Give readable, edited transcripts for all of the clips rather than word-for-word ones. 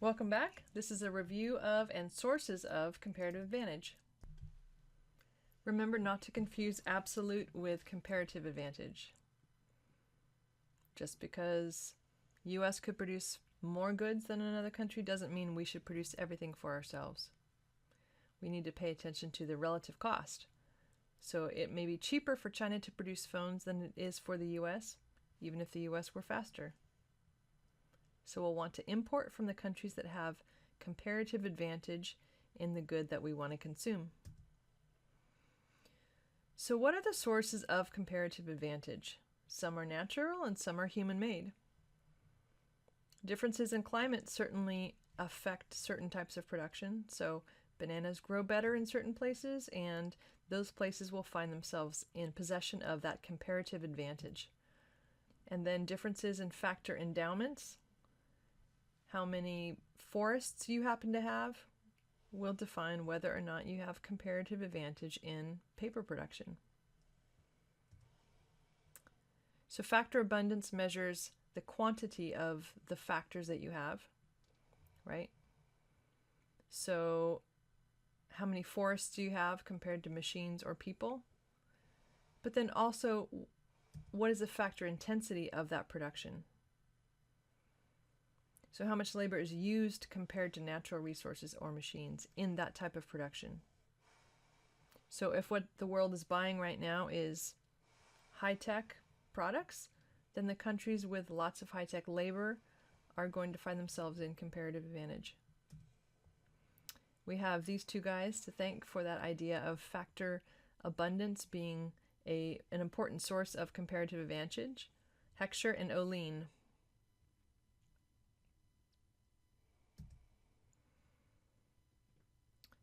Welcome back. This is a review of and sources of comparative advantage. Remember not to confuse absolute with comparative advantage. Just because U.S. could produce more goods than another country doesn't mean we should produce everything for ourselves. We need to pay attention to the relative cost. So it may be cheaper for China to produce phones than it is for the U.S., even if the U.S. were faster. So we'll want to import from the countries that have comparative advantage in the good that we want to consume. So what are the sources of comparative advantage? Some are natural and some are human-made. Differences in climate certainly affect certain types of production. So bananas grow better in certain places, and those places will find themselves in possession of that comparative advantage. And then differences in factor endowments. How many forests you happen to have will define whether or not you have comparative advantage in paper production. So factor abundance measures the quantity of the factors that you have, right? So how many forests do you have compared to machines or people? But then also, what is the factor intensity of that production? So how much labor is used compared to natural resources or machines in that type of production? So if what the world is buying right now is high-tech products, then the countries with lots of high-tech labor are going to find themselves in comparative advantage. We have these two guys to thank for that idea of factor abundance being an important source of comparative advantage. Heckscher and Olien.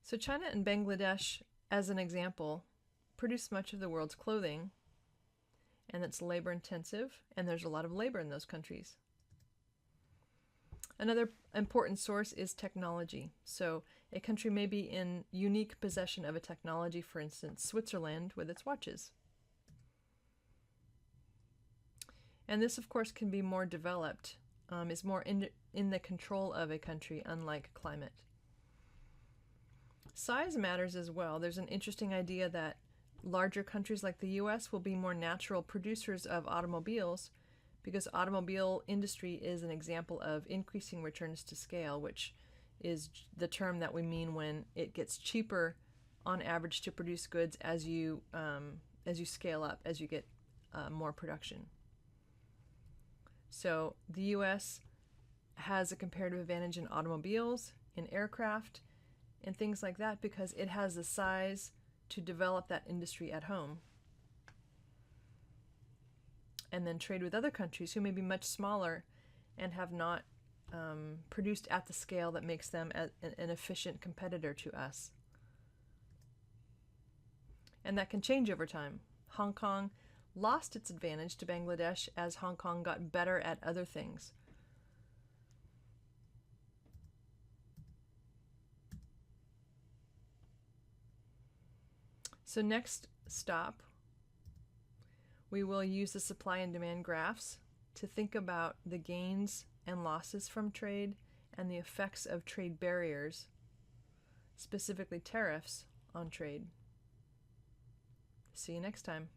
So China and Bangladesh, as an example, produce much of the world's clothing, and it's labor intensive, and there's a lot of labor in those countries. Another important source is technology. So a country may be in unique possession of a technology, for instance, Switzerland with its watches. And this, of course, can be more developed, is more in the control of a country, unlike climate. Size matters as well. There's an interesting idea that larger countries like the U.S. will be more natural producers of automobiles because automobile industry is an example of increasing returns to scale, which is the term that we mean when it gets cheaper on average to produce goods as you scale up, as you get more production. So the U.S. has a comparative advantage in automobiles, in aircraft, and things like that because it has the size to develop that industry at home and then trade with other countries who may be much smaller and have not produced at the scale that makes them an efficient competitor to us. And that can change over time. Hong Kong lost its advantage to Bangladesh as Hong Kong got better at other things. So next stop, we will use the supply and demand graphs to think about the gains and losses from trade and the effects of trade barriers, specifically tariffs, on trade. See you next time.